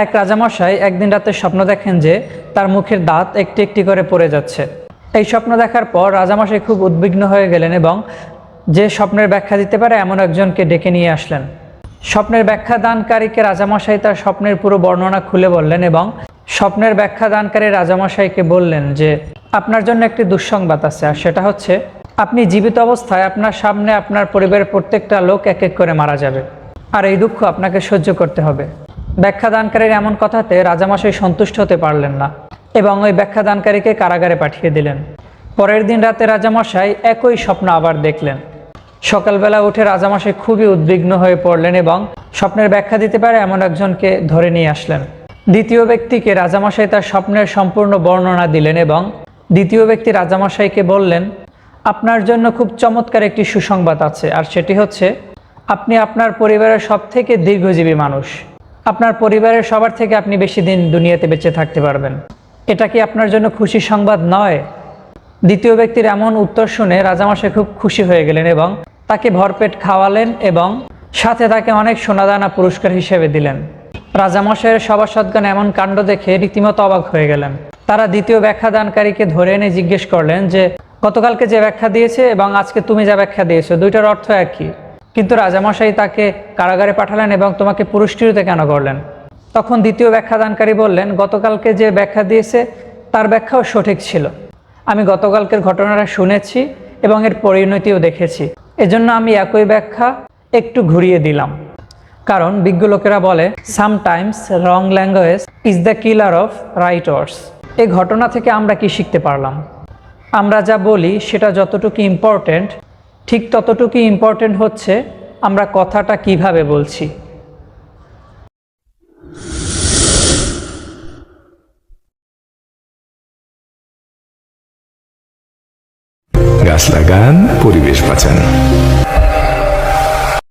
এক রাজামশাই একদিন রাতে স্বপ্ন দেখেন যে তার মুখের দাঁত একটি একটি করে পড়ে যাচ্ছে। এই স্বপ্ন দেখার পর রাজামশাই খুব উদ্বিগ্ন হয়ে গেলেন এবং যে স্বপ্নের ব্যাখ্যা দিতে পারে এমন একজনকে ডেকে নিয়ে আসলেন। স্বপ্নের ব্যাখ্যা দানকারীকে রাজামশাই তার স্বপ্নের পুরো বর্ণনা খুলে বললেন এবং স্বপ্নের ব্যাখ্যা দানকারী রাজামশাইকে বললেন যে আপনার জন্য একটি দুঃসংবাদ আছে, আর সেটা হচ্ছে আপনি জীবিত অবস্থায় আপনার সামনে আপনার পরিবারের প্রত্যেকটা লোক এক এক করে মারা যাবে, আর এই দুঃখ আপনাকে সহ্য করতে হবে। ব্যাখ্যা দানকারীর এমন কথাতে রাজামশাই সন্তুষ্ট হতে পারলেন না এবং ওই ব্যাখ্যা দানকারীকে কারাগারে পাঠিয়ে দিলেন। পরের দিন রাতে রাজামশাই একই স্বপ্ন আবার দেখলেন। সকালবেলা উঠে রাজামশাই খুবই উদ্বিগ্ন হয়ে পড়লেন এবং স্বপ্নের ব্যাখ্যা দিতে পারে এমন একজনকে ধরে নিয়ে আসলেন। দ্বিতীয় ব্যক্তিকে রাজামশাই তার স্বপ্নের সম্পূর্ণ বর্ণনা দিলেন এবং দ্বিতীয় ব্যক্তি রাজামশাইকে বললেন, আপনার জন্য খুব চমৎকার একটি সুসংবাদ আছে, আর সেটি হচ্ছে আপনি আপনার পরিবারের সব থেকে দীর্ঘজীবী মানুষ। আপনার পরিবারের সবার থেকে আপনি বেশি দিন দুনিয়াতে বেঁচে থাকতে পারবেন। এটা কি আপনার জন্য খুশি সংবাদ নয়? দ্বিতীয় ব্যক্তির এমন উত্তর শুনে রাজামশাই খুব খুশি হয়ে গেলেন এবং তাকে ভরপেট খাওয়ালেন এবং সাথে তাকে অনেক সোনাদানা পুরস্কার হিসেবে দিলেন। রাজামশাইয়ের সভাসদগণ এমন কাণ্ড দেখে রীতিমতো অবাক হয়ে গেলেন। তারা দ্বিতীয় ব্যাখ্যা দানকারীকে ধরে এনে জিজ্ঞেস করলেন যে গতকালকে যে ব্যাখ্যা দিয়েছে এবং আজকে তুমি যা ব্যাখ্যা দিয়েছো, দুইটার অর্থ একই, কিন্তু রাজামশাই তাকে কারাগারে পাঠালেন এবং তোমাকে পুরস্কৃত কেন করলেন? তখন দ্বিতীয় ব্যাখ্যা দানকারী বললেন, গতকালকে যে ব্যাখ্যা দিয়েছে তার ব্যাখ্যাও সঠিক ছিল। আমি গতকালকের ঘটনাটা শুনেছি এবং এর পরিণতিও দেখেছি, এজন্য আমি একই ব্যাখ্যা একটু ঘুরিয়ে দিলাম। কারণ বিজ্ঞ লোকেরা বলে sometimes wrong language is the killer of right words. এই ঘটনা থেকে আমরা কি শিখতে পারলাম? আমরা যা বলি সেটা যতটুকু ইম্পর্টেন্ট, ঠিক ততটুকুই ইম্পর্টেন্ট হচ্ছে আমরা কথাটা কিভাবে বলছি। গাছ লাগান, পরিবেশ বাঁচান।